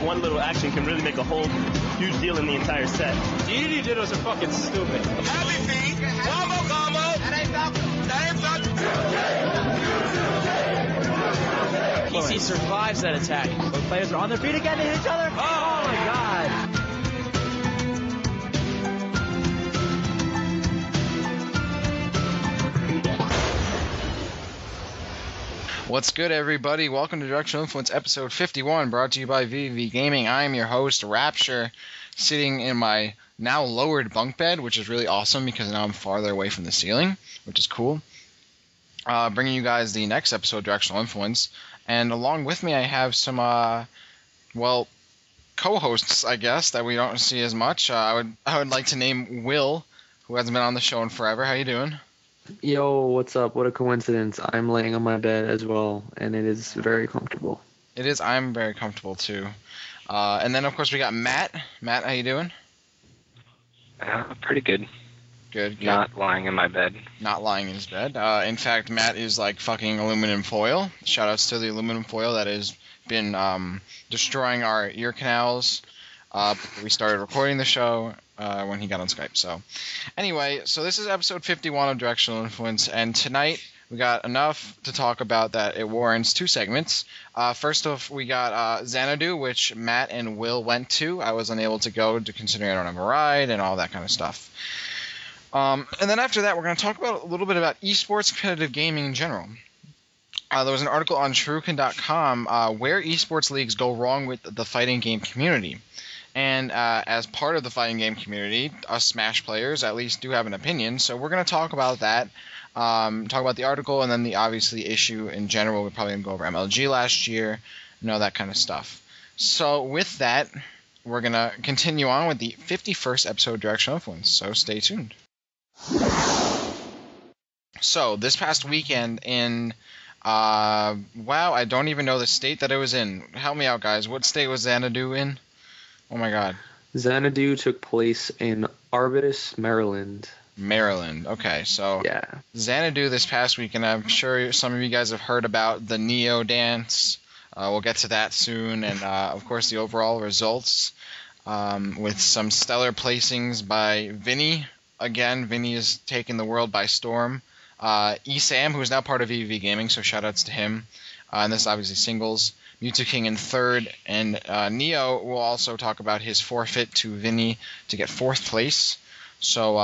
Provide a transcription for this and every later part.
One little action can really make a whole huge deal in the entire set. The you did was fucking stupid. Happy feet, combo, that ain't PC survives that attack. Both players are on their feet again, they hit each other. Oh my god. What's good, everybody? Welcome to Directional Influence episode 51, brought to you by VV Gaming. I am your host, Rapture, sitting in my now lowered bunk bed, which is really awesome because now I'm farther away from the ceiling, which is cool. Bringing you guys the next episode of Directional Influence. And along with me, I have some, co-hosts, I guess, that we don't see as much. I would like to name Will, who hasn't been on the show in forever. How you doing? Yo, what's up? What a coincidence. I'm laying on my bed as well, and it is very comfortable. It is. I'm very comfortable, too. And then, of course, we got Matt. Matt, how you doing? Pretty good. Good. Not lying in my bed. Not lying in his bed. In fact, Matt is like fucking aluminum foil. Shoutouts to the aluminum foil that has been destroying our ear canals. We started recording the show when he got on Skype. So, anyway, so this is episode 51 of Directional Influence, and tonight we got enough to talk about that it warrants two segments. First off, we got Xanadu, which Matt and Will went to. I was unable to go, considering I don't have a ride and all that kind of stuff. And then after that, we're going to talk about a little bit about eSports competitive gaming in general. There was an article on Shuriken.com where eSports leagues go wrong with the fighting game community. And as part of the fighting game community, us Smash players at least do have an opinion. So we're going to talk about that, talk about the article, and then the obviously issue in general. We're probably going to go over MLG last year, that kind of stuff. So with that, we're going to continue on with the 51st episode of Directional Influence. So stay tuned. So this past weekend in, I don't even know the state that it was in. Help me out, guys. What state was Xanadu in? Oh my god. Xanadu took place in Arbutus, Maryland. Maryland. Okay, so yeah. Xanadu this past weekend, I'm sure some of you guys have heard about the Neo dance. We'll get to that soon. And, of course, the overall results with some stellar placings by Vinnie. Again, Vinnie is taking the world by storm. Esam, who is now part of VV Gaming, so shoutouts to him. And this is obviously singles. Mewtwo King in third, and Neo will also talk about his forfeit to Vinnie to get fourth place. So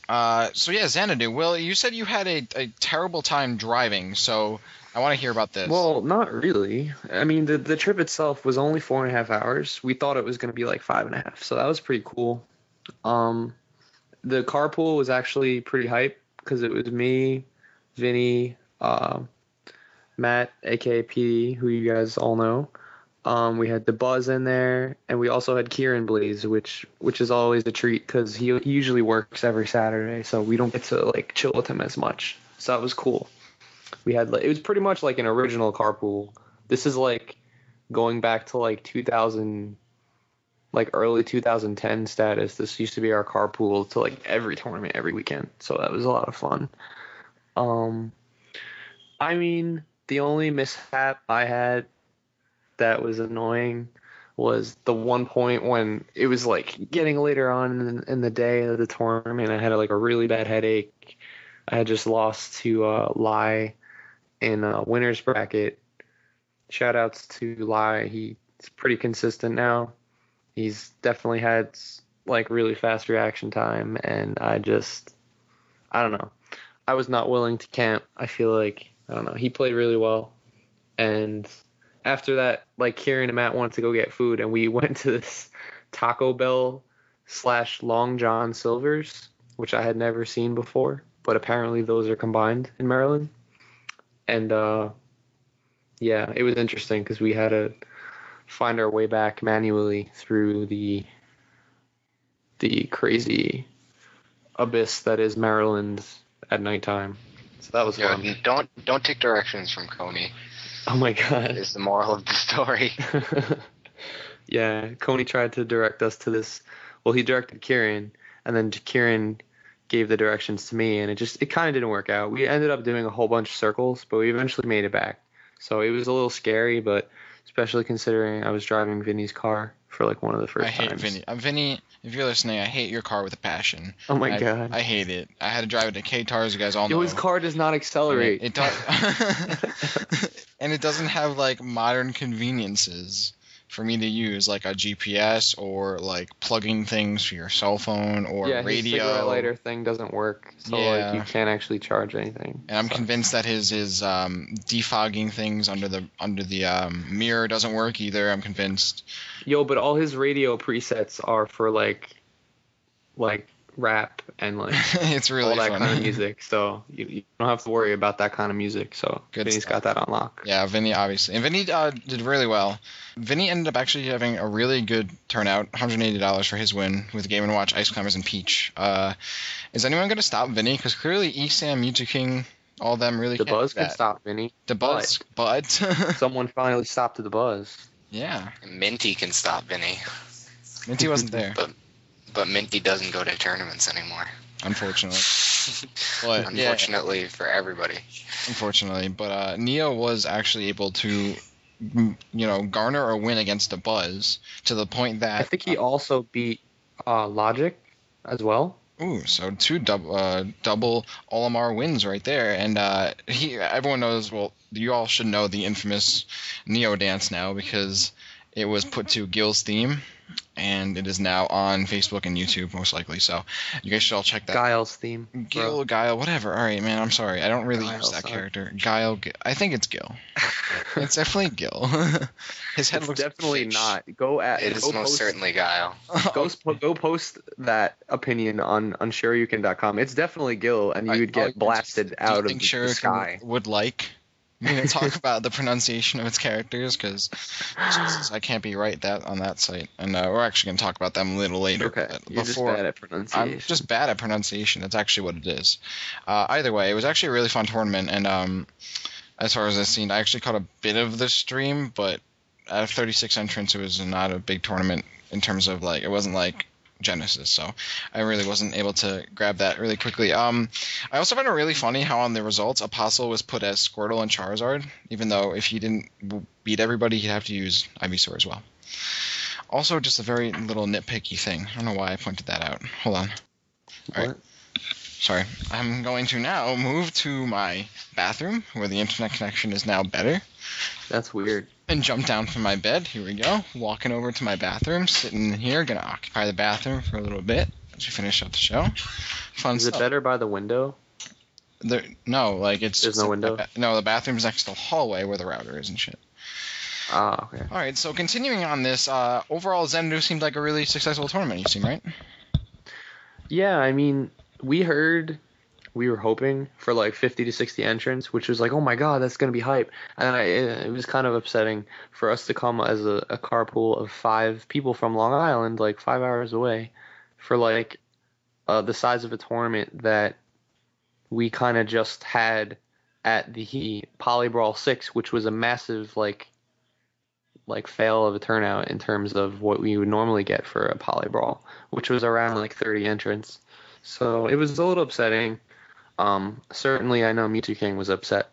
yeah, Xanadu. Will, you said you had a terrible time driving, so I want to hear about this. Well, not really. I mean, the trip itself was only 4.5 hours. We thought it was going to be like 5.5, so that was pretty cool. The carpool was actually pretty hype because it was me, Vinnie, Matt, aka PD, who you guys all know. We had the Buzz in there, and we also had Kieran Blaze, which is always a treat because he usually works every Saturday, so we don't get to like chill with him as much. So that was cool. We had it was pretty much like an original carpool. This is like going back to like 2000, like early 2010 status. This used to be our carpool to like every tournament every weekend, so that was a lot of fun. I mean, the only mishap I had that was annoying was the one point when it was like getting later on in the day of the tournament. I had like a really bad headache. I had just lost to Lai in winner's bracket. Shout outs to Lai. He's pretty consistent now. He's definitely had like really fast reaction time, and I don't know. I was not willing to camp. I feel like, I don't know, he played really well. And after that, like, Kieran and Matt wanted to go get food, and we went to this Taco Bell / Long John Silver's, which I had never seen before, but apparently those are combined in Maryland. And Yeah, it was interesting because we had to find our way back manually through the crazy abyss that is Maryland at nighttime. So that was fun. Don't take directions from Coney. Oh my god. Is the moral of the story. Yeah, Coney tried to direct us to this. Well, he directed Kieran, and then Kieran gave the directions to me, and it kind of didn't work out. We ended up doing a whole bunch of circles, but we eventually made it back. So it was a little scary, but especially considering I was driving Vinny's car for like one of the first times. I hate Vinny. Vinny, if you're listening, I hate your car with a passion. Oh my god. I hate it. I had to drive it to K-Tars, you guys all know. His car does not accelerate. It does. And it doesn't have like modern conveniences for me to use, like a GPS or like plugging things for your cell phone or radio. His cigarette lighter thing doesn't work, so like you can't actually charge anything. And I'm convinced that his defogging things under the mirror doesn't work either. I'm convinced. Yo, but all his radio presets are for like rap and like it's really all that fun. kind of music, so you don't have to worry about that kind of music. So Vinny's got that on lock. Yeah, Vinny obviously, and Vinny did really well. Vinny ended up actually having a really good turnout, $180 for his win with Game & Watch, Ice Climbers, and Peach. Is anyone going to stop Vinny? Because clearly ESAM, Mewtwo King, all of them really The can't Buzz do that. can stop Vinny. The Buzz, but someone finally stopped the Buzz. Yeah. Minty can stop Vinny. Minty wasn't there. But Minty doesn't go to tournaments anymore. Unfortunately. But, Unfortunately for everybody. Unfortunately. But Neo was actually able to, garner a win against the Buzz to the point that... I think he also beat Logic as well. Ooh, so two double Olimar wins right there. And everyone knows, well, you all should know the infamous Neo dance now because it was put to Gil's theme. And it is now on Facebook and YouTube, most likely. So you guys should all check that. Guile's theme. Gil, Guile, whatever. All right, man. I'm sorry. I don't really use that sorry. character. Guile. I think it's Gil. It's definitely Gil. His head looks definitely fish. not. It is most certainly Guile. Go post that opinion on SureYouCan.com. It's definitely Gil, and you would get blasted out of the sky. Would like talk about the pronunciation of its characters because I can't be right on that site, and we're actually going to talk about them a little later. Okay, you're just bad at pronunciation. I'm just bad at pronunciation. That's actually what it is. Either way, it was actually a really fun tournament, and as far as I've seen, I actually caught a bit of the stream, but out of 36 entrants, it was not a big tournament in terms of like it wasn't like Genesis, so I really wasn't able to grab that really quickly. I also found it really funny how on the results Apostle was put as Squirtle and Charizard, even though if he didn't beat everybody, he'd have to use Ivysaur as well. Also, just a very little nitpicky thing. I don't know why I pointed that out. Hold on. All right. Sorry. I'm going to now move to my bathroom, where the internet connection is now better. That's weird. And jump down from my bed. Here we go. Walking over to my bathroom, sitting here, gonna occupy the bathroom for a little bit as we finish up the show. Fun Is stuff. it better by the window? No, like it's There's just no window? No, the bathroom's next to the hallway where the router is and shit. Ah, okay. All right, so continuing on this, overall Xanadu seemed like a really successful tournament. You seem right? Yeah, I mean, we were hoping for like 50 to 60 entrants, which was like, oh my god, that's going to be hype. And it was kind of upsetting for us to come as a carpool of 5 people from Long Island, like 5 hours away, for like the size of a tournament that we kind of just had at the PolyBrawl 6, which was a massive like fail of a turnout in terms of what we would normally get for a PolyBrawl, which was around like 30 entrants. So it was a little upsetting. Certainly I know Mewtwo King was upset.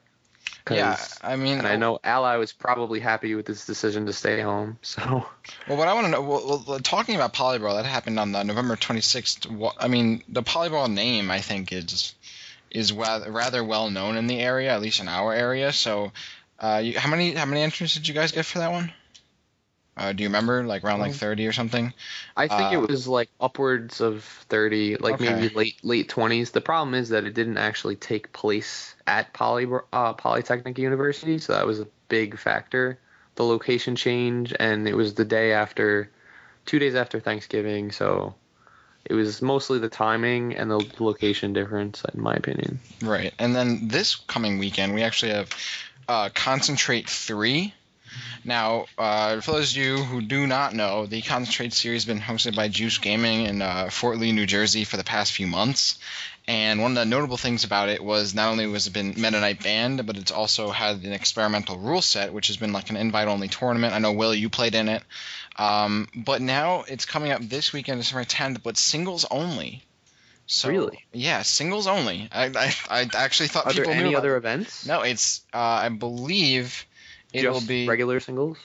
Yeah, I mean... And I know Ally was probably happy with his decision to stay home, so... Well, what I want to know... Well, talking about PolyBrawl, that happened on November 26th. I mean, the PolyBrawl name, I think, is rather well known in the area, at least in our area, so... how many entrants did you guys get for that one? Do you remember, like around like 30 or something? I think it was like upwards of 30, like okay. maybe late 20s. The problem is that it didn't actually take place at Polytechnic University, so that was a big factor. The location change, and it was the day after, 2 days after Thanksgiving, so it was mostly the timing and the location difference, in my opinion. Right, and then this coming weekend, we actually have Concentrate 3. Now, for those of you who do not know, the Concentrate series has been hosted by Juice Gaming in Fort Lee, New Jersey for the past few months. And one of the notable things about it was not only was it been Metaknight banned, but it's also had an experimental rule set, which has been like an invite-only tournament. I know, Will, you played in it. But now it's coming up this weekend, December 10th, but singles only. So, really? Yeah, singles only. I actually thought Are people there knew any about other it. events? No, it's I believe it'll Just be regular singles?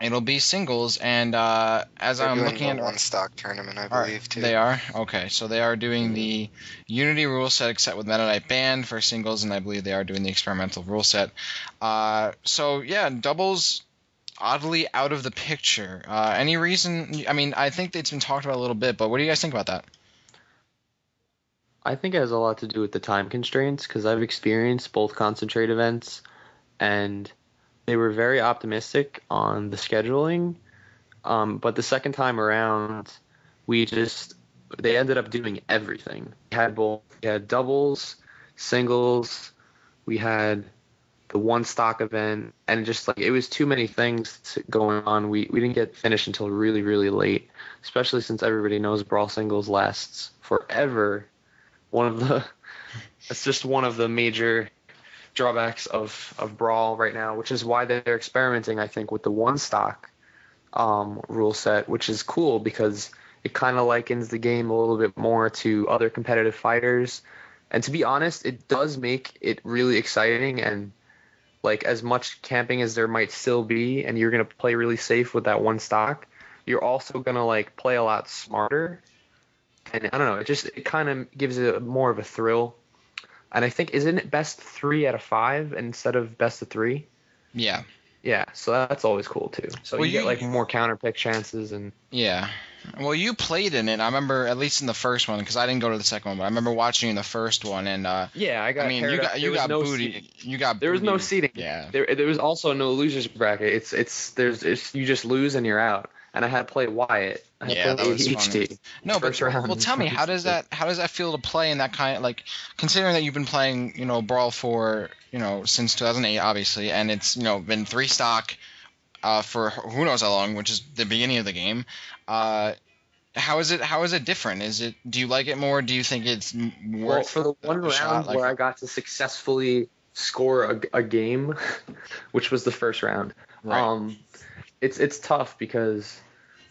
It'll be singles, and as They're I'm doing looking the at one stock tournament, I believe, too. They are? Okay, so they are doing the Unity rule set except with Metaknight banned for singles, and I believe they are doing the experimental rule set. So yeah, doubles oddly out of the picture. Any reason? I mean, I think it's been talked about a little bit, but what do you guys think about that? I think it has a lot to do with the time constraints, because I've experienced both concentrate events, and they were very optimistic on the scheduling. But the second time around, they ended up doing everything. We had doubles, singles, we had the one stock event, and just like it was too many things going on. We didn't get finished until really, really late, especially since everybody knows Brawl singles lasts forever. That's just one of the major drawbacks of Brawl right now, which is why they're experimenting, I think, with the one stock rule set, which is cool because it kind of likens the game a little bit more to other competitive fighters. And to be honest, it does make it really exciting, and like as much camping as there might still be, and you're going to play really safe with that one stock, you're also going to like play a lot smarter. And I don't know, it kind of gives it more of a thrill. And I think, isn't it best 3 out of 5 instead of best of 3? Yeah. Yeah, so that's always cool too. So Well, you get like more counter pick chances and Yeah. Well, you played in it. I remember, at least in the first one, because I didn't go to the second one, but I remember watching you in the first one, and yeah, I got. I mean, you got booty. You got. There was no booty. seating. Yeah. There was also no losers bracket. It's you just lose and you're out. And I had played Wyatt. Yeah, that was HD. fun. No, but well, tell me, how does that feel to play in that kind of, like, considering that you've been playing, Brawl for, since 2008, obviously, and it's, been 3 stock for who knows how long, which is the beginning of the game. How is it different? Do you like it more? Do you think it's worth? Well, for the one round where I got to successfully score a game, which was the first round, right. It's tough because,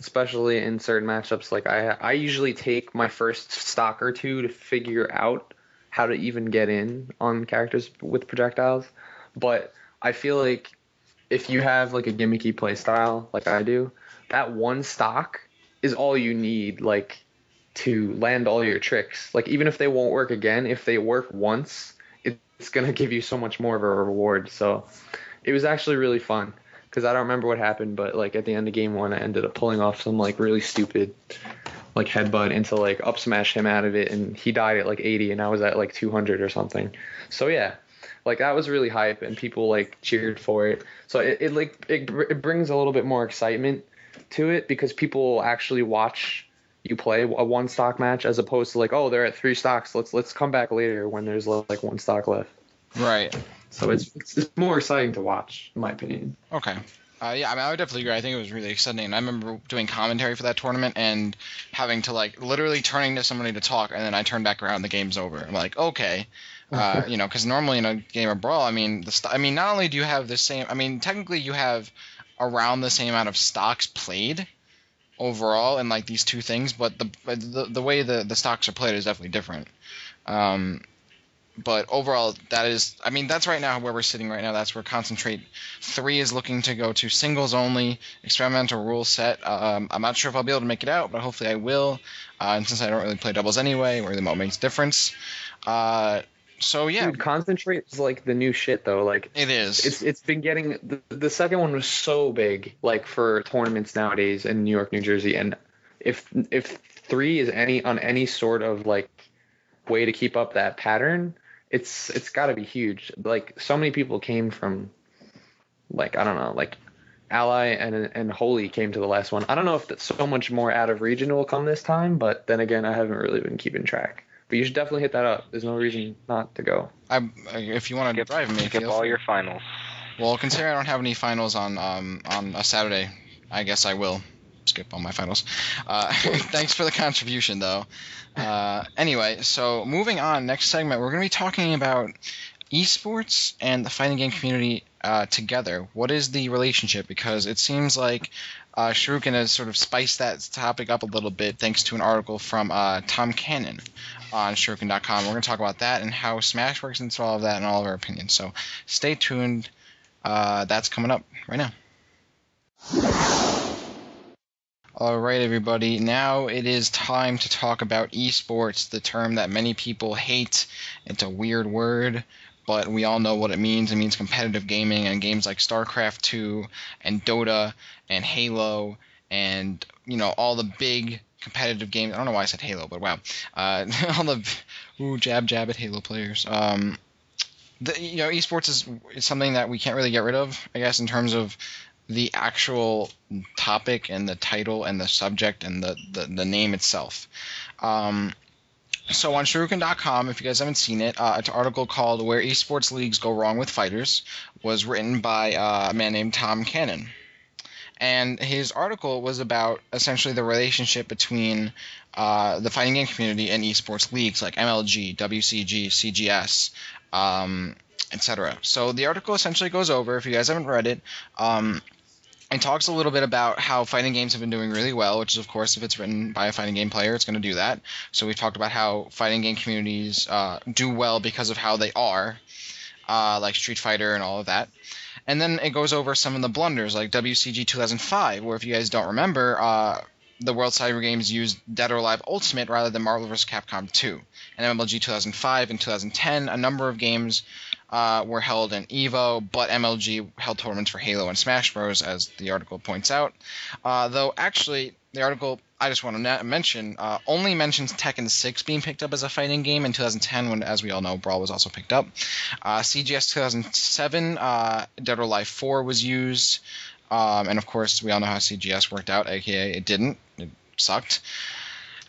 especially in certain matchups, like I usually take my first stock or two to figure out how to even get in on characters with projectiles. But I feel like if you have like a gimmicky play style like I do, that one stock is all you need, like, to land all your tricks. Like, even if they won't work again, if they work once, it's gonna give you so much more of a reward. So it was actually really fun. Because I don't remember what happened, but like at the end of game 1, I ended up pulling off some like really stupid like headbutt into like up smash him out of it, and he died at like 80, and I was at like 200 or something. So yeah, like that was really hype, and people like cheered for it. So it brings a little bit more excitement to it because people will actually watch you play a one stock match as opposed to like, oh, they're at 3 stocks. Let's come back later when there's like 1 stock left. Right. So it's more exciting to watch, in my opinion. Okay. Yeah, I mean, I would definitely agree. I think it was really exciting. And I remember doing commentary for that tournament and having to, like, literally turning to somebody to talk, and then I turn back around and the game's over. I'm like, okay. Because normally in a game of Brawl, I mean, not only do you have the same... I mean, technically you have around the same amount of stocks played overall in, like, these 2 things, but the way the stocks are played is definitely different. But overall, that's right now where we're sitting right now. That's where Concentrate 3 is looking to go to singles only, experimental rule set. I'm not sure if I'll be able to make it out, but hopefully I will. And since I don't really play doubles anyway, where the remote makes difference. So yeah. Dude, Concentrate is like the new shit though. Like it is. It's been getting the second one was so big, like for tournaments nowadays in New York, New Jersey, and if 3 is any sort of like way to keep up that pattern, it's got to be huge. Like so many people came from, like, I don't know, like Ally and Holy came to the last one. I don't know if that's so much more out of region will come this time, but then again, I haven't really been keeping track. But you should definitely hit that up. There's no reason not to go. If you want to drive me, skip all your finals. Well, considering I don't have any finals on a Saturday, I guess I will skip all my finals. Thanks for the contribution, though. Anyway, so moving on, next segment, we're going to be talking about eSports and the fighting game community together. What is the relationship? Because it seems like Shuriken has sort of spiced that topic up a little bit thanks to an article from Tom Cannon on Shuriken.com. We're going to talk about that and how Smash works into all of that and all of our opinions. So stay tuned. That's coming up right now. All right, everybody. Now it is time to talk about eSports, the term that many people hate. It's a weird word, but we all know what it means. It means competitive gaming, and games like StarCraft 2 and Dota and Halo and, all the big competitive games. I don't know why I said Halo, but wow. All the jab at Halo players. Esports is something that we can't really get rid of, I guess, in terms of the actual topic and the title and the subject and the name itself. So on Shuriken.com, if you guys haven't seen it, it's an article called "Where Esports Leagues Go Wrong with Fighters" was written by a man named Tom Cannon. And his article was about essentially the relationship between the fighting game community and esports leagues like MLG, WCG, CGS, etc. So the article essentially goes over, if you guys haven't read it, it talks a little bit about how fighting games have been doing really well, which is, of course, if it's written by a fighting game player, it's going to do that. So we've talked about how fighting game communities do well because of how they are, like Street Fighter and all of that. And then it goes over some of the blunders, like WCG 2005, where if you guys don't remember, the World Cyber Games used Dead or Alive Ultimate rather than Marvel vs. Capcom 2. And MLG 2005 and 2010, a number of games were held in EVO, but MLG held tournaments for Halo and Smash Bros, as the article points out. Though, actually, the article, I just want to mention, only mentions Tekken 6 being picked up as a fighting game in 2010, when, as we all know, Brawl was also picked up. CGS 2007, Dead or Alive 4 was used. And, of course, we all know how CGS worked out, a.k.a. it didn't. It sucked.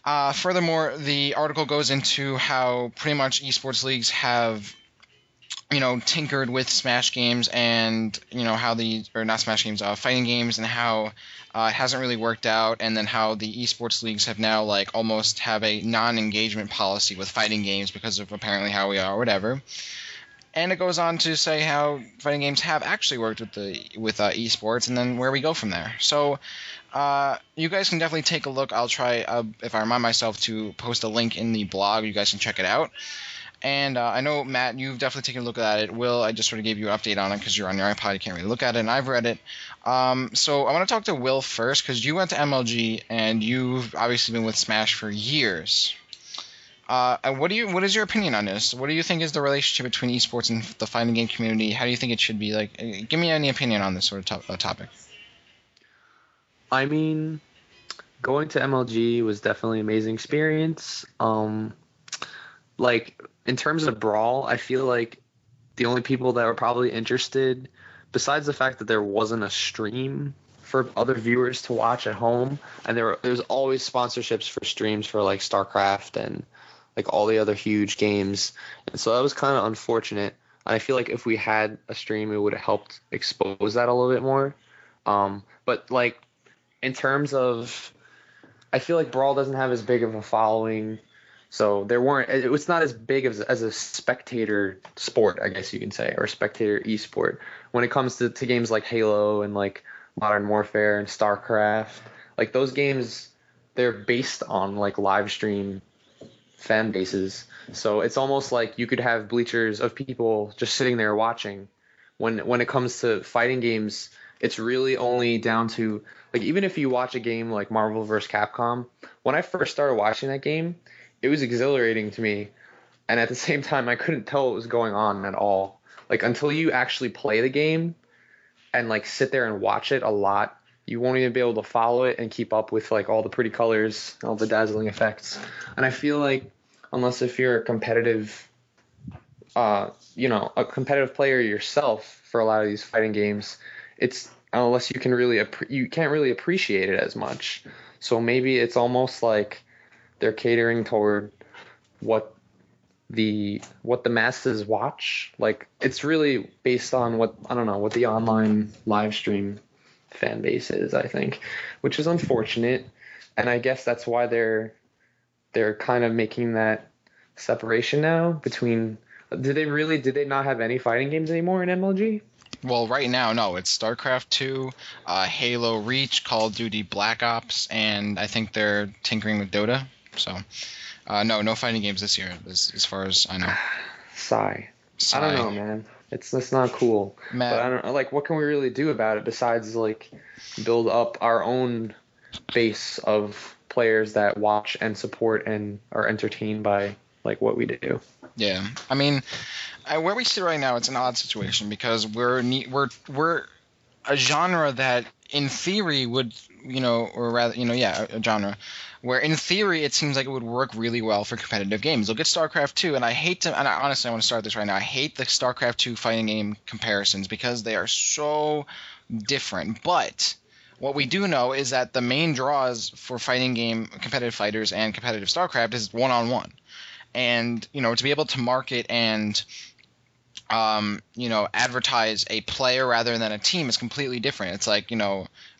Furthermore, the article goes into how pretty much esports leagues have tinkered with Smash games and, how not Smash games, fighting games, and how it hasn't really worked out, and then how the esports leagues have now, almost have a non-engagement policy with fighting games because of apparently how we are or whatever. And it goes on to say how fighting games have actually worked with esports, and then where we go from there. So you guys can definitely take a look. I'll try, if I remind myself, to post a link in the blog. You guys can check it out. And I know, Matt, you've definitely taken a look at it. Will, I just sort of gave you an update on it because you're on your iPod. You can't really look at it, and I've read it. So I want to talk to Will first because you went to MLG, and you've obviously been with Smash for years. What is your opinion on this? What do you think is the relationship between esports and the fighting game community? How do you think it should be? Give me any opinion on this sort of topic. I mean, going to MLG was definitely an amazing experience. In terms of Brawl, I feel like the only people that were probably interested, besides the fact that there wasn't a stream for other viewers to watch at home, and there was always sponsorships for streams for StarCraft and all the other huge games, and so that was kind of unfortunate. And I feel like if we had a stream, it would have helped expose that a little bit more. But in terms of, I feel like Brawl doesn't have as big of a following. So it's not as big as a spectator sport, I guess you can say, or spectator esport. When it comes to games like Halo and Modern Warfare and StarCraft, those games, they're based on live stream fan bases. So it's almost like you could have bleachers of people just sitting there watching. When it comes to fighting games, it's really only down to even if you watch a game like Marvel vs. Capcom, when I first started watching that game, it was exhilarating to me, and at the same time, I couldn't tell what was going on at all. Until you actually play the game and sit there and watch it a lot, you won't even be able to follow it and keep up with all the pretty colors, all the dazzling effects. And I feel unless if you're a competitive, a competitive player yourself for a lot of these fighting games, unless you can't really appreciate it as much. So maybe it's almost like they're catering toward what what the masses watch. Like, it's really based on what the online live stream fan base is, I think, which is unfortunate. And I guess that's why they're kind of making that separation now between. Did they not have any fighting games anymore in MLG? Well, right now, no. It's StarCraft 2, Halo Reach, Call of Duty Black Ops, and I think they're tinkering with Dota. So, no fighting games this year, as far as I know. Sigh. I don't know, man. It's not cool. Matt. But I don't know, like, what can we really do about it besides, like, build up our own base of players that watch and support and are entertained by, like, what we do? Yeah, I mean, where we sit right now, it's an odd situation because we're a genre that, in theory, would, a genre where, in theory, it seems like it would work really well for competitive games. Look at StarCraft 2, and honestly, I want to start this right now. I hate the StarCraft 2 fighting game comparisons because they are so different. But what we do know is that the main draws for fighting game competitive fighters and competitive StarCraft is one-on-one. And, to be able to market and, advertise a player rather than a team is completely different. It's like,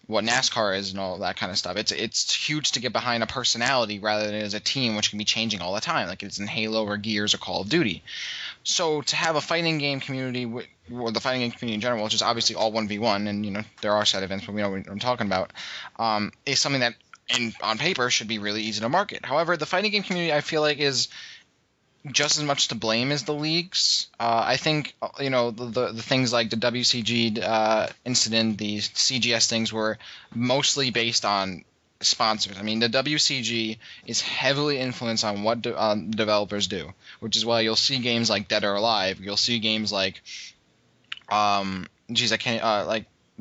what NASCAR is and all that kind of stuff. It's huge to get behind a personality rather than as a team, which can be changing all the time, like it's in Halo or Gears or Call of Duty. So to have a fighting game community, or the fighting game community in general, which is obviously all 1v1, and, there are side events, but we know what I'm talking about, is something that on paper should be really easy to market. However, the fighting game community, I feel like, is just as much to blame as the leagues. I think, the things like the WCG incident, the CGS things were mostly based on sponsors. I mean, the WCG is heavily influenced on what developers do, which is why you'll see games like Dead or Alive. You'll see games like,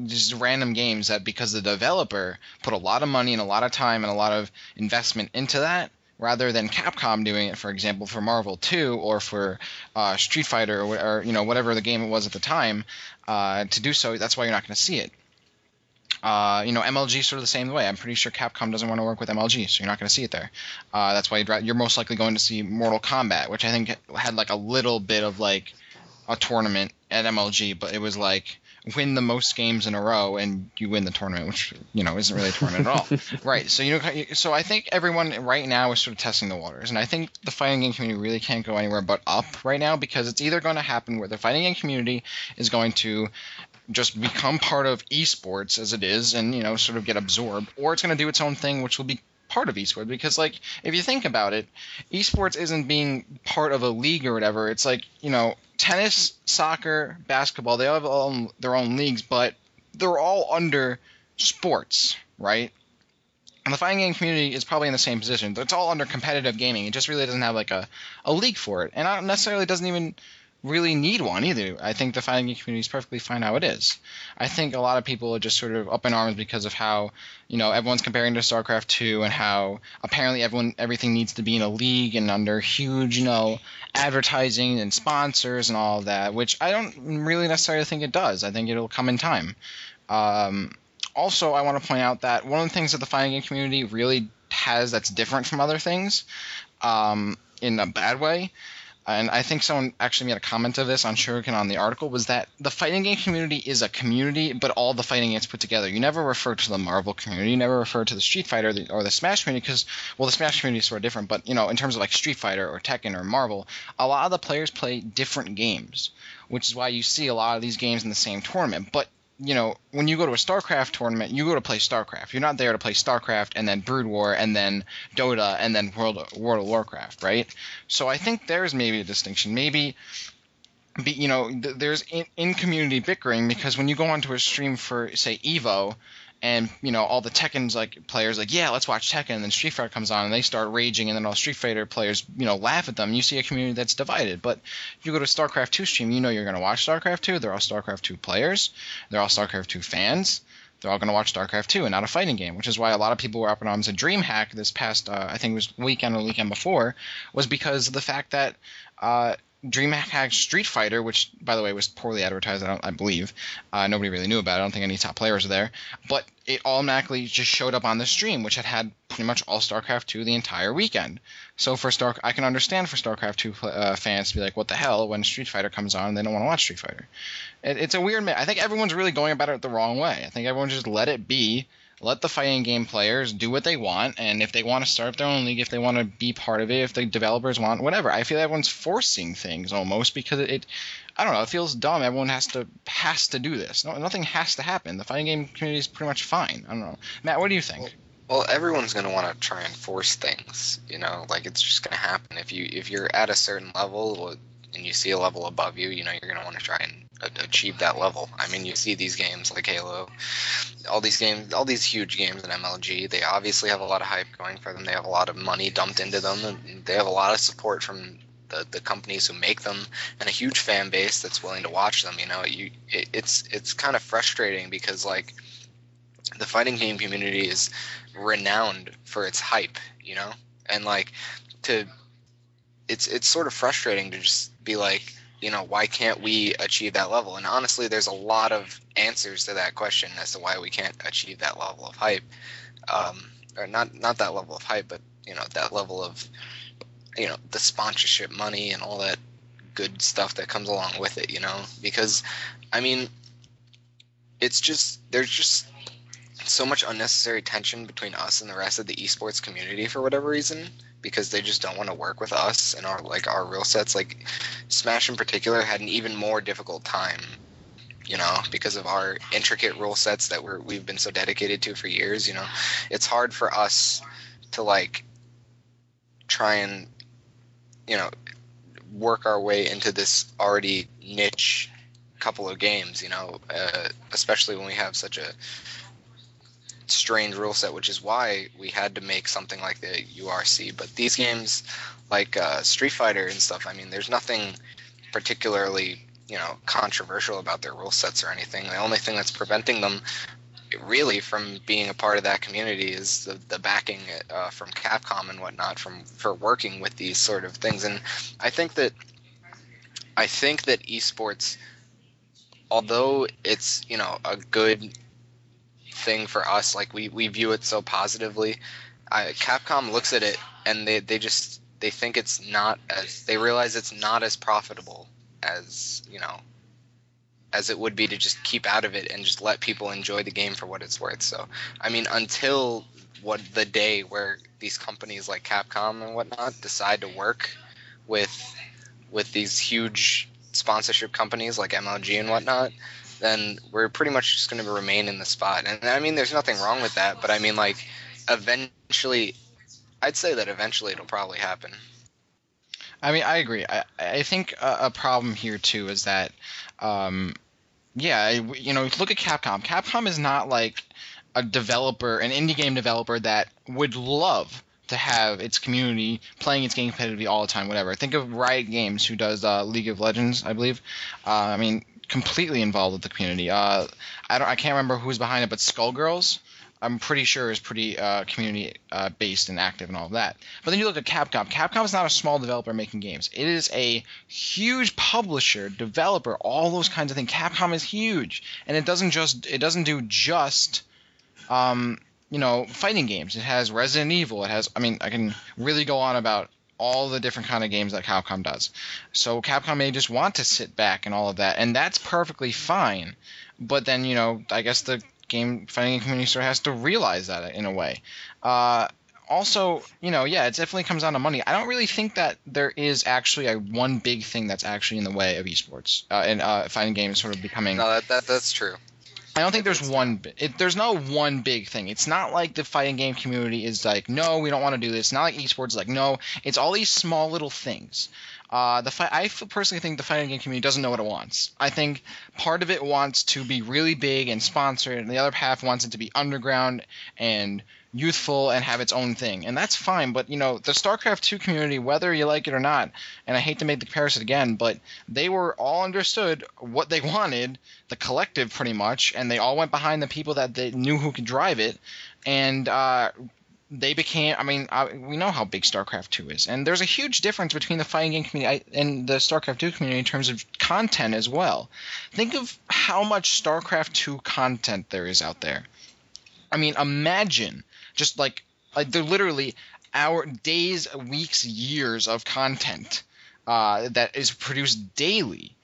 just random games that, because the developer put a lot of money and a lot of time and a lot of investment into that, rather than Capcom doing it, for example, for Marvel 2 or for Street Fighter or whatever the game it was at the time, to do so. That's why you're not going to see it. MLG sort of the same way. I'm pretty sure Capcom doesn't want to work with MLG, so you're not going to see it there. That's why you're most likely going to see Mortal Kombat, which I think had like a little bit of like a tournament at MLG, but it was like win the most games in a row and you win the tournament, which isn't really a tournament at all. Right. So I think everyone right now is sort of testing the waters, and I think the fighting game community really can't go anywhere but up right now, because it's either going to happen where the fighting game community is going to just become part of eSports as it is and sort of get absorbed, or it's going to do its own thing, which will be part of esports. Because, like, if you think about it, esports isn't being part of a league or whatever. It's like, tennis, soccer, basketball, they all have their own leagues, but they're all under sports, right? And the fighting game community is probably in the same position. It's all under competitive gaming. It just really doesn't have like a league for it, and not necessarily doesn't even really need one either. I think the fighting game community is perfectly fine how it is. I think a lot of people are just sort of up in arms because of how, everyone's comparing to StarCraft 2 and how apparently everything needs to be in a league and under huge, advertising and sponsors and all of that, which I don't really necessarily think it does. I think it'll come in time. Also, I want to point out that one of the things that the fighting game community really has that's different from other things, in a bad way, and I think someone actually made a comment of this on Shuriken on the article, was that the fighting game community is a community, but all the fighting games put together. You never refer to the Marvel community, you never refer to the Street Fighter or the Smash community, because, well, the Smash community is sort of different, but, in terms of like Street Fighter or Tekken or Marvel, a lot of the players play different games, which is why you see a lot of these games in the same tournament. But when you go to a StarCraft tournament, you go to play StarCraft. You're not there to play StarCraft and then Brood War and then Dota and then World of Warcraft, right? So I think there's maybe a distinction. Maybe, there's in-community bickering, because when you go onto a stream for, say, EVO, and, all the Tekken's, like, players, like, yeah, let's watch Tekken, and then Street Fighter comes on, and they start raging, and then all Street Fighter players, laugh at them. You see a community that's divided. But if you go to a StarCraft 2 stream, you're going to watch StarCraft 2. They're all StarCraft 2 players. They're all StarCraft 2 fans. They're all going to watch StarCraft 2 and not a fighting game, which is why a lot of people were up in arms at DreamHack this past, I think it was weekend or the weekend before, was because of the fact that DreamHack Street Fighter, which, by the way, was poorly advertised, I believe. Nobody really knew about it. I don't think any top players were there. But it automatically just showed up on the stream, which had pretty much all StarCraft 2 the entire weekend. So I can understand for StarCraft 2 fans to be like, what the hell, when Street Fighter comes on, they don't want to watch Street Fighter. It's a weird... I think everyone's really going about it the wrong way. I think everyone just let it be. Let the fighting game players do what they want, and if they want to start their own league, if they want to be part of it, if the developers want, whatever. I feel everyone's forcing things almost because it I don't know, it feels dumb. Everyone has to do this. Nothing has to happen. The fighting game community is pretty much fine. I don't know. Matt, what do you think? Well, everyone's going to want to try and force things, like it's just going to happen. If you're at a certain level and you see a level above you, you're going to want to try and achieve that level. I mean, you see these games like Halo, all these huge games in MLG, they obviously have a lot of hype going for them. They have a lot of money dumped into them, and they have a lot of support from the companies who make them, and a huge fan base that's willing to watch them. It's kind of frustrating because like the fighting game community is renowned for its hype, and like it's sort of frustrating to just be like, why can't we achieve that level? And honestly, there's a lot of answers to that question as to why we can't achieve that level of hype, or not that level of hype, but that level of the sponsorship money and all that good stuff that comes along with it. Because I mean, there's just so much unnecessary tension between us and the rest of the esports community for whatever reason, because they just don't want to work with us and our rule sets. Like Smash in particular had an even more difficult time, because of our intricate rule sets that we've been so dedicated to for years. It's hard for us to like try and work our way into this already niche couple of games, especially when we have such a strange rule set, which is why we had to make something like the URC. But these games like Street Fighter and stuff, I mean, there's nothing particularly controversial about their rule sets or anything. The only thing that's preventing them really from being a part of that community is the backing from Capcom and whatnot for working with these sort of things. And I think that esports, although it's a good thing for us, like we view it so positively, Capcom looks at it and they think they realize it's not as profitable as as it would be to just keep out of it and just let people enjoy the game for what it's worth. So I mean, until the day where these companies like Capcom and whatnot decide to work with these huge sponsorship companies like MLG and whatnot, then we're pretty much just going to remain in the spot. And I mean, there's nothing wrong with that, but I mean, like, eventually, I'd say that eventually it'll probably happen. I mean, I agree. I think a problem here too is that, look at Capcom. Capcom is not like a developer, an indie game developer that would love to have its community playing its game competitively all the time, whatever. Think of Riot Games, who does League of Legends, I believe. I mean, completely involved with the community. I can't remember who's behind it, but Skullgirls, I'm pretty sure, is pretty community based and active and all of that. But then you look at Capcom. Capcom is not a small developer making games. It is a huge publisher, developer, all those kinds of things. Capcom is huge, and it doesn't do just fighting games. It has Resident Evil. It has, I mean, I can really go on about all the different kind of games that Capcom does. So Capcom may just want to sit back and all of that, and that's perfectly fine. But then, I guess the fighting game community sort of has to realize that in a way. Also, it definitely comes down to money. I don't really think that there is actually one big thing that's actually in the way of esports and fighting games sort of becoming. No, that's true. I don't think there's there's no one big thing. It's not like the fighting game community is like, no, we don't want to do this. It's not like esports is like, no. It's all these small little things. I personally think the fighting game community doesn't know what it wants. I think part of it wants to be really big and sponsored, and the other half wants it to be underground and youthful and have its own thing. And that's fine, but the StarCraft 2 community, whether you like it or not, and I hate to make the comparison again, but they were all understood what they wanted, the collective pretty much, and they all went behind the people that they knew who could drive it, and they became. I mean, we know how big StarCraft 2 is, and there's a huge difference between the fighting game community and the StarCraft 2 community in terms of content as well. Think of how much StarCraft 2 content there is out there. I mean, imagine just like they're literally days, weeks, years of content that is produced daily.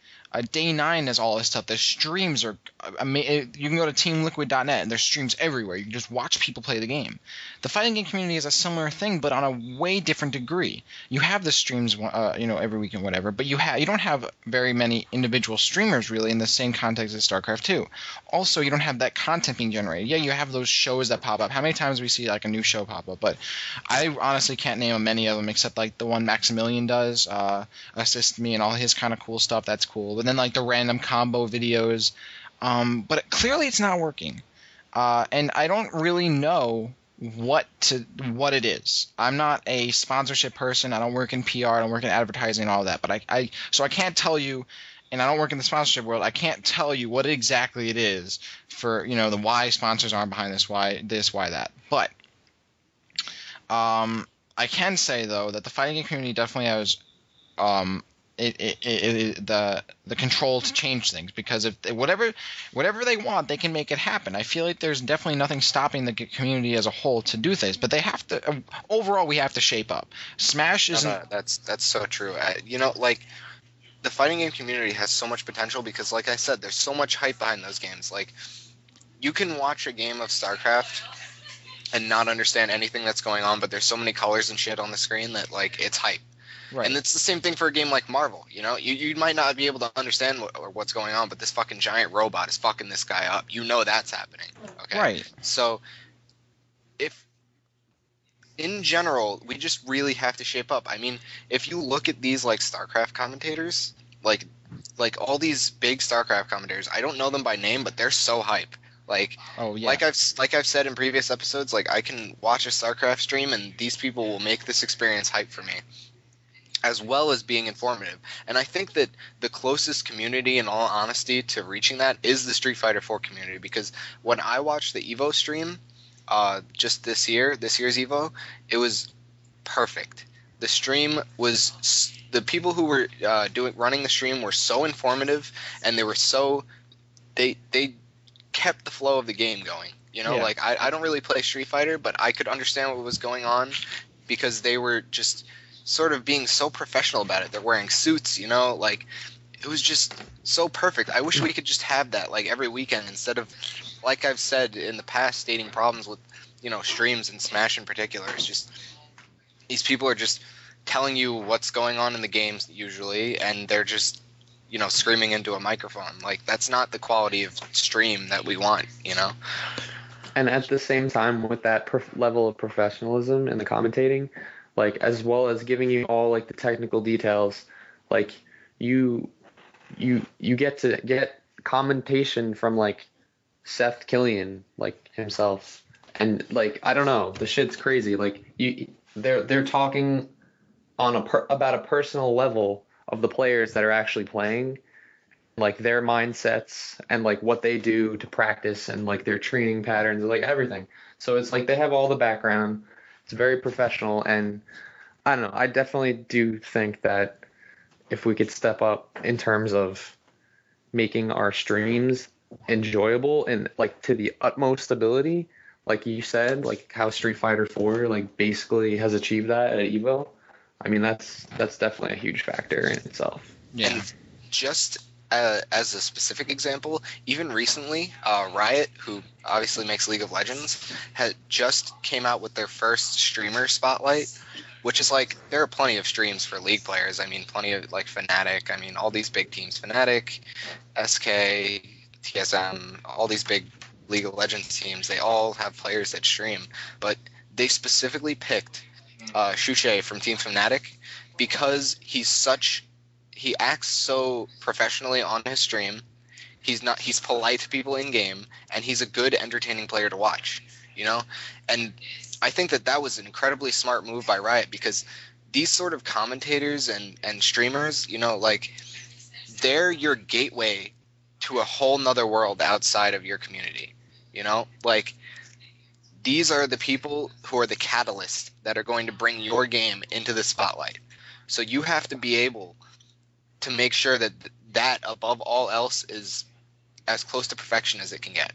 Day 9 is all this stuff. The streams are amazing. You can go to teamliquid.net and there's streams everywhere. You can just watch people play the game. The fighting game community is a similar thing, but on a way different degree. You have the streams, every week and whatever, but you don't have very many individual streamers really in the same context as StarCraft 2. Also, you don't have that content being generated. Yeah, you have those shows that pop up. How many times we see like a new show pop up? But I honestly can't name many of them except like the one Maximilian does, Assist Me and all his kind of cool stuff. That's cool. But then like the random combo videos. But clearly it's not working. And I don't really know what it is. I'm not a sponsorship person. I don't work in PR. I don't work in advertising and all that. But so I can't tell you, and I don't work in the sponsorship world. I can't tell you what exactly it is for the why sponsors aren't behind this, why that. But I can say though that the fighting game community definitely has the control to change things, because if whatever they want, they can make it happen. I feel like there's definitely nothing stopping the community as a whole to do things, but they have to. Overall, we have to shape up. Smash isn't. No, that's so true. Like the fighting game community has so much potential because, like I said, there's so much hype behind those games. Like you can watch a game of StarCraft and not understand anything that's going on, but there's so many colors and shit on the screen that like it's hype. Right. And it's the same thing for a game like Marvel. You might not be able to understand what's going on, but this fucking giant robot is fucking this guy up. That's happening. Okay. Right. So, if in general we just really have to shape up. I mean, if you look at these like StarCraft commentators, like all these big StarCraft commentators, I don't know them by name, but they're so hype. Like, oh yeah. Like I've said in previous episodes, like I can watch a StarCraft stream and these people will make this experience hype for me, as well as being informative. And I think that the closest community, in all honesty, to reaching that is the Street Fighter 4 community, because when I watched the EVO stream just this year's EVO, it was perfect. The stream was – the people who were running the stream were so informative, and they were so – they kept the flow of the game going. Like I don't really play Street Fighter, but I could understand what was going on because they were just – sort of being so professional about it. They're wearing suits, like it was just so perfect. I wish we could just have that like every weekend instead of, like I've said in the past, stating problems with streams and Smash in particular. It's just these people are just telling you what's going on in the games usually, and they're just screaming into a microphone. Like that's not the quality of stream that we want. And at the same time, with that level of professionalism in the commentating, like as well as giving you all like the technical details, like you get to get commentation from like Seth Killian, like himself, and like I don't know, the shit's crazy. Like they're talking on about a personal level of the players that are actually playing, like their mindsets and like what they do to practice and like their training patterns, like everything. So it's like they have all the background. It's very professional, and I don't know. I definitely do think that if we could step up in terms of making our streams enjoyable and like to the utmost ability, like you said, like how Street Fighter 4 like basically has achieved that at EVO. I mean, that's definitely a huge factor in itself. Yeah. And just as a specific example, even recently, Riot, who obviously makes League of Legends, had just came out with their first streamer spotlight, which is like there are plenty of streams for League players. I mean, plenty of like Fnatic. I mean, all these big teams, Fnatic, SK, TSM, all these big League of Legends teams, they all have players that stream. But they specifically picked Shuche from Team Fnatic because he acts so professionally on his stream. He's polite to people in game, and he's a good, entertaining player to watch, And I think that was an incredibly smart move by Riot, because these sort of commentators and streamers, like they're your gateway to a whole nother world outside of your community, Like these are the people who are the catalyst that are going to bring your game into the spotlight. So you have to be able to make sure that above all else is as close to perfection as it can get.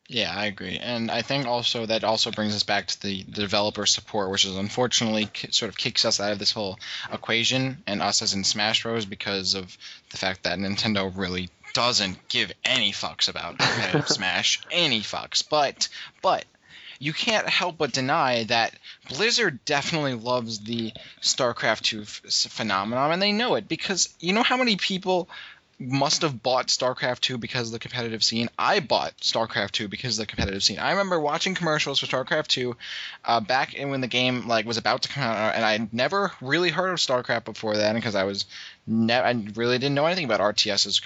Yeah, I agree. And I think also that also brings us back to the developer support, which is unfortunately sort of kicks us out of this whole equation and us as in Smash Bros. Because of the fact that Nintendo really doesn't give any fucks about competitive Smash. Any fucks. But you can't help but deny that Blizzard definitely loves the StarCraft 2 phenomenon, and they know it because you know how many people must have bought StarCraft 2 because of the competitive scene. I bought StarCraft 2 because of the competitive scene. I remember watching commercials for StarCraft 2 back when the game was about to come out, and I never really heard of StarCraft before then because I really didn't know anything about RTSs,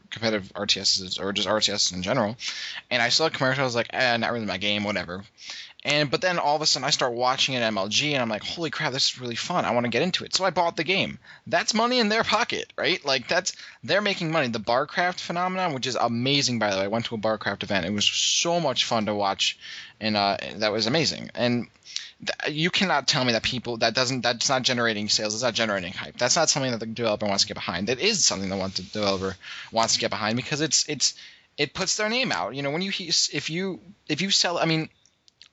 competitive RTSs, or just RTSs in general. And I saw the commercial, I was like, not really my game, whatever. But then all of a sudden I start watching it at MLG and I'm like, holy crap, this is really fun. I want to get into it. So I bought the game. That's money in their pocket, right? They're making money. The Barcraft phenomenon, which is amazing, by the way. I went to a Barcraft event. It was so much fun to watch, and that was amazing. And you cannot tell me that that's not generating sales. It's not generating hype. That's not something that the developer wants to get behind. That is something that the developer wants to get behind because it puts their name out. You know, when if you sell, I mean,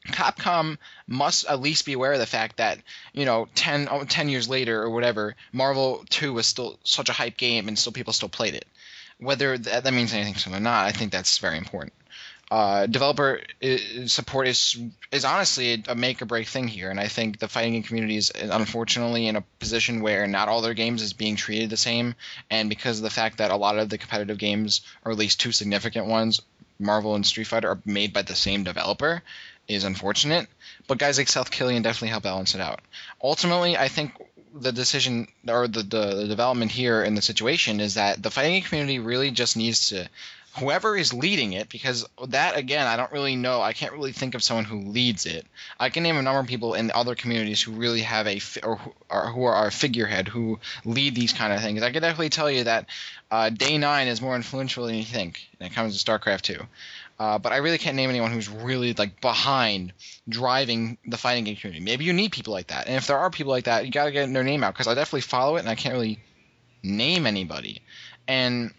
Capcom must at least be aware of the fact that, 10 years later or whatever, Marvel 2 was still such a hype game and people still played it. Whether that means anything to them or not, I think that's very important. Developer support is honestly a make or break thing here, and I think the fighting game community is unfortunately in a position where not all their games is being treated the same, and because of the fact that a lot of the competitive games, or at least two significant ones, Marvel and Street Fighter, are made by the same developer, is unfortunate, but guys like Seth Killian definitely help balance it out. Ultimately, I think the decision or the development here in the situation is that the fighting game community really just needs to, whoever is leading it, because that, again, I don't really know. I can't really think of someone who leads it. I can name a number of people in other communities who really have who are a figurehead, who lead these kind of things. I can definitely tell you that Day 9 is more influential than you think when it comes to StarCraft 2. But I really can't name anyone who's really behind driving the fighting game community. Maybe you need people like that, and if there are people like that, you got to get their name out, because I definitely follow it, and I can't really name anybody. And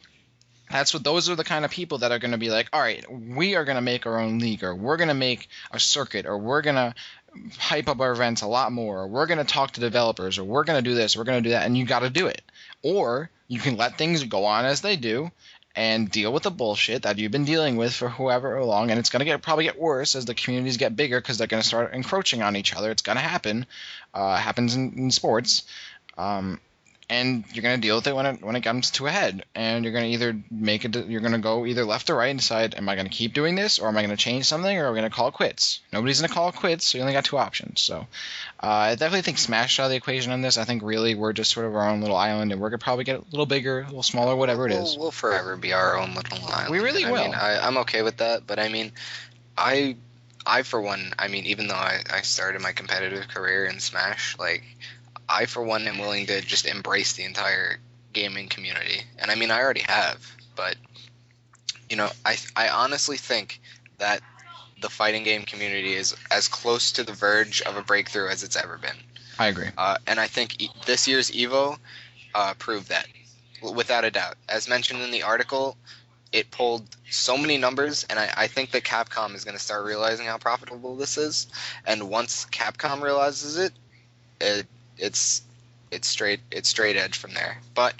those are the kind of people that are going to be like, all right, we are going to make our own league, or we're going to make a circuit, or we're going to hype up our events a lot more, or we're going to talk to developers, or we're going to do this, we're going to do that, and you got to do it. Or you can let things go on as they do and deal with the bullshit that you've been dealing with for however long, and it's going to probably get worse as the communities get bigger because they're going to start encroaching on each other. It's going to happen. Happens in sports. And you're going to deal with it when it comes to a head, and you're going to you're going to go either left or right and decide, am I going to keep doing this, or am I going to change something, or are we going to call it quits? Nobody's going to call it quits, so you only got two options. So I definitely think Smash out of the equation on this. I think really we're just sort of our own little island, and we're going to probably get a little bigger, a little smaller, whatever it is. We'll forever be our own little island. We really will. I mean, I'm okay with that, but I mean, I for one, I mean, even though I started my competitive career in Smash, I, for one, am willing to just embrace the entire gaming community. And I mean, I already have, but, I honestly think that the fighting game community is as close to the verge of a breakthrough as it's ever been. I agree. And I think this year's EVO proved that, without a doubt. As mentioned in the article, it pulled so many numbers, and I think that Capcom is going to start realizing how profitable this is. And once Capcom realizes it, it's straight edge from there. But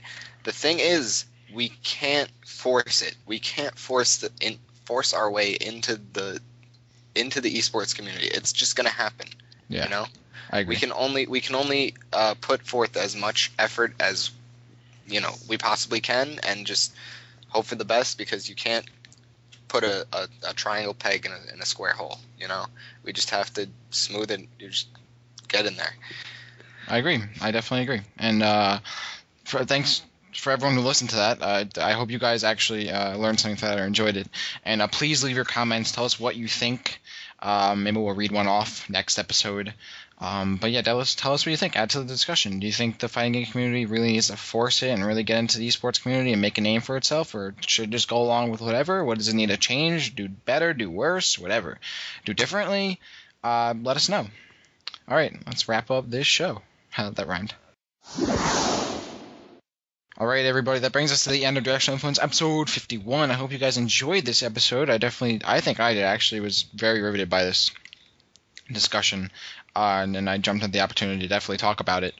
the thing is, we can't force it. We can't force our way into the esports community. It's just gonna happen. Yeah, I agree. We can only put forth as much effort as we possibly can, and just hope for the best, because you can't put a triangle peg in a square hole. We just have to smooth it. You just get in there. I agree. I definitely agree. And thanks for everyone who listened to that. I hope you guys actually learned something from that or enjoyed it. And please leave your comments. Tell us what you think. Maybe we'll read one off next episode. But yeah, tell us what you think. Add to the discussion. Do you think the fighting game community really needs to force it and really get into the esports community and make a name for itself, or should it just go along with whatever? What does it need to change? Do better? Do worse? Whatever. Do differently? Let us know. All right, let's wrap up this show. How that rhymed. All right, everybody, that brings us to the end of Directional Influence episode 51. I hope you guys enjoyed this episode. I think I did. Actually, was very riveted by this discussion, and then I jumped at the opportunity to definitely talk about it.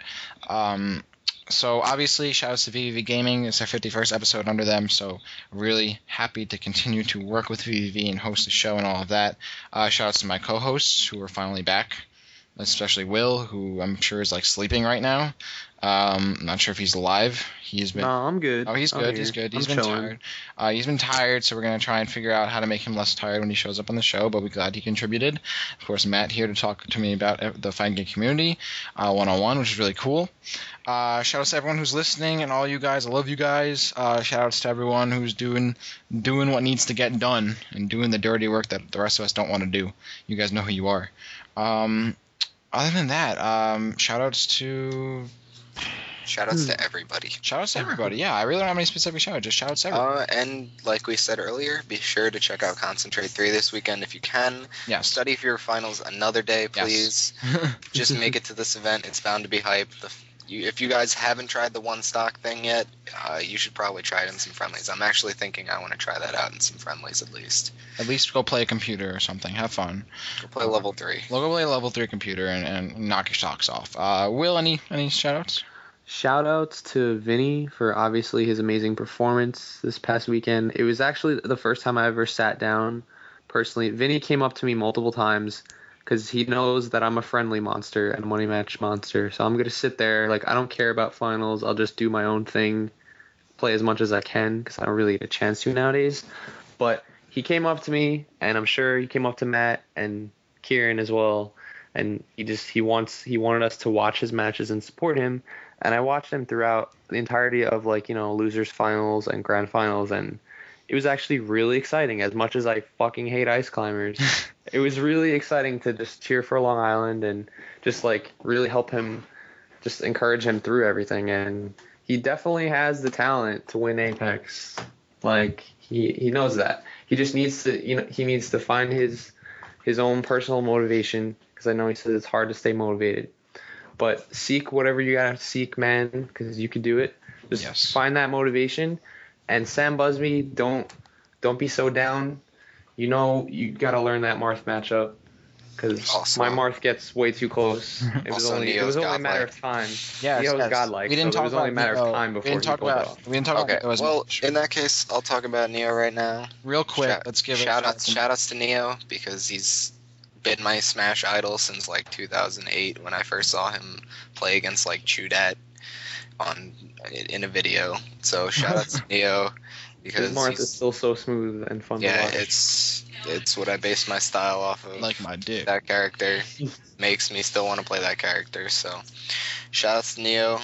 So obviously, shout outs to VVV Gaming. It's our 51st episode under them, so really happy to continue to work with VVV and host the show and all of that. Shout outs to my co-hosts who are finally back, especially Will, who I'm sure is like sleeping right now. I'm not sure if he's alive. No, I'm good. Oh, he's good. He's good. He's been tired. He's been tired, so we're going to try and figure out how to make him less tired when he shows up on the show, but we're glad he contributed. Of course, Matt here to talk to me about the fighting game community one-on-one, which is really cool. Shout outs to everyone who's listening and all you guys. I love you guys. Shout outs to everyone who's doing what needs to get done and doing the dirty work that the rest of us don't want to do. You guys know who you are. Other than that, shout outs to everybody. Shout outs to everybody. Yeah, I really don't have any specific shout outs. Just shout outs to everybody. And like we said earlier, be sure to check out Concentrate 3 this weekend if you can. Yes. Study for your finals another day, please. Yes. Just make it to this event. It's bound to be hype. If you guys haven't tried the one stock thing yet, you should probably try it in some friendlies. I'm actually thinking I want to try that out in some friendlies at least. At least go play a computer or something. Have fun. Go play level 3. Go play a level 3 computer and knock your socks off. Will, any shout outs? Shout outs to Vinnie for obviously his amazing performance this past weekend. It was actually the first time I ever sat down personally. Vinnie came up to me multiple times because he knows that I'm a friendly monster and a money match monster. So I'm going to sit there. Like, I don't care about finals. I'll just do my own thing, play as much as I can because I don't really get a chance to nowadays. But he came up to me, and I'm sure he came up to Matt and Kieran as well. And he wanted us to watch his matches and support him. And I watched him throughout the entirety of, like, losers finals and grand finals, and it was actually really exciting. As much as I fucking hate ice climbers, it was really exciting to just cheer for Long Island and just, like, really help him, just encourage him through everything. And he definitely has the talent to win Apex. Like, he knows that. He just needs to, he needs to find his own personal motivation, because I know he says it's hard to stay motivated. But seek whatever you gotta seek, man, because you can do it. Just find that motivation. And Sam Busby, don't be so down. You gotta learn that Marth matchup, because my Marth gets way too close. It was only a matter of time. Yeah, Neo's godlike. It was only a matter of time before he pulled it off. We didn't talk about Neo as well, much. in that case, I'll talk about Neo right now. Real quick, let's give shout outs to Neo, because he's been my Smash idol since like 2008 when I first saw him play against like Chudat in a video. So shout out to Neo, because Marth is still so smooth and fun to watch. Yeah, it's what I base my style off of. Like my dick. That character makes me still want to play that character. So shout out to Neo,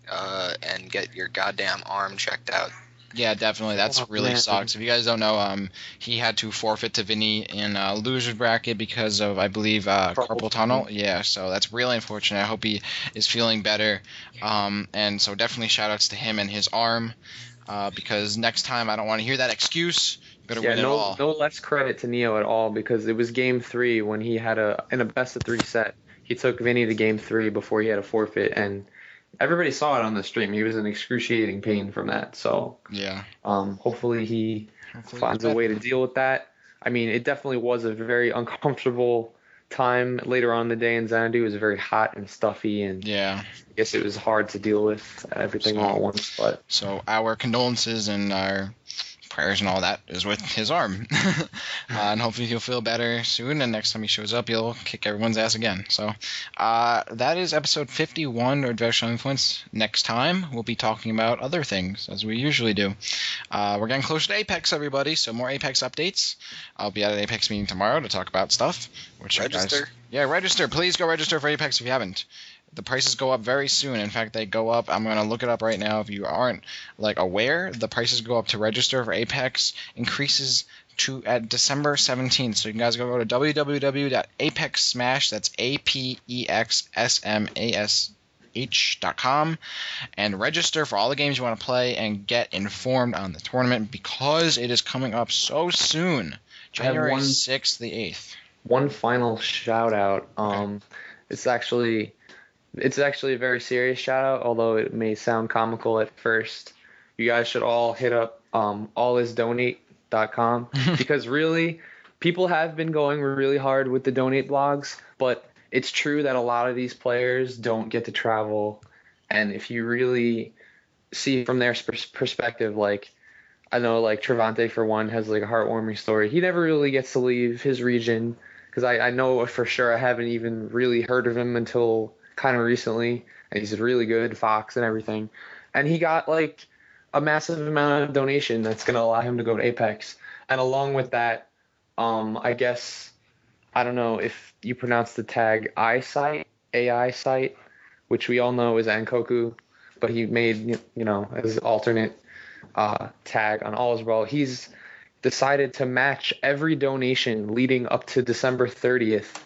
and get your goddamn arm checked out. Yeah, definitely. That's really sucks. If you guys don't know, he had to forfeit to Vinnie in loser's bracket because of, I believe, carpal tunnel. Yeah, so that's really unfortunate. I hope he is feeling better. And so definitely shout-outs to him and his arm, because next time I don't want to hear that excuse. You better win it all. No less credit to Neo at all, because it was Game 3 when he had in a best-of-3 set. He took Vinnie to Game 3 before he had a forfeit, and everybody saw it on the stream. He was in excruciating pain from that. So yeah. Hopefully he finds a way to deal with that. I mean, it definitely was a very uncomfortable time later on in the day in Xanadu. It was very hot and stuffy, and I guess it was hard to deal with everything all at once. But so our condolences and our prayers and all that is with his arm. And hopefully he'll feel better soon, and next time he shows up he'll kick everyone's ass again. So that is episode 51 of Directional Influence. Next time we'll be talking about other things, as we usually do. We're getting closer to Apex, everybody, so more Apex updates. I'll be at an Apex meeting tomorrow to talk about stuff. Register. Register. Please go register for Apex if you haven't. The prices go up very soon. In fact, they go up. I'm going to look it up right now. If you aren't aware, the prices go up to register for Apex increases at December 17th. So you guys go to www.apexsmash, that's APEXSMASH.com, and register for all the games you want to play and get informed on the tournament because it is coming up so soon. January 6th, the 8th. One final shout out. Okay. It's actually a very serious shout out, although it may sound comical at first. You guys should all hit up allisdonate.com because really, people have been going really hard with the donate blogs, but it's true that a lot of these players don't get to travel. And if you really see from their perspective, like, I know like Trevante for one has like a heartwarming story. He never really gets to leave his region because I know for sure I haven't even really heard of him until kind of recently, and he's really good, Fox and everything. And he got like a massive amount of donation that's going to allow him to go to Apex. And along with that, I guess, I don't know if you pronounce the tag AI site, which we all know is Ankoku, but he made, as alternate tag on All Is Brawl. He's decided to match every donation leading up to December 30th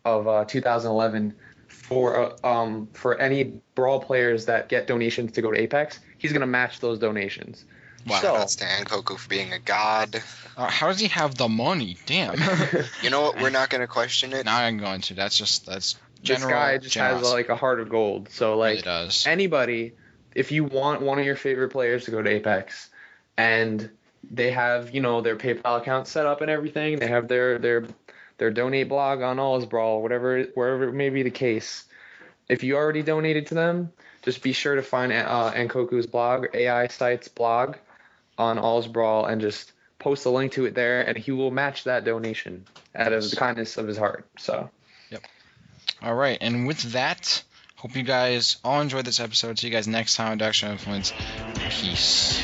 of 2011 for any Brawl players that get donations to go to Apex. He's going to match those donations. Wow, So, that's Dan Koku for being a god. How does he have the money? Damn. You know what? We're not going to question it. Now I'm going to. That's general. this guy just has like a heart of gold. So like It does. anybody, if you want one of your favorite players to go to Apex and they have, their PayPal account set up and everything, they have their donate blog on All Is Brawl, wherever it may be the case. If you already donated to them, just be sure to find Ankoku's blog, AI Site's blog on All Is Brawl, and just post a link to it there, and he will match that donation out of the kindness of his heart. So. Yep. All right, and with that, hope you guys all enjoyed this episode. See you guys next time on Directional Influence. Peace.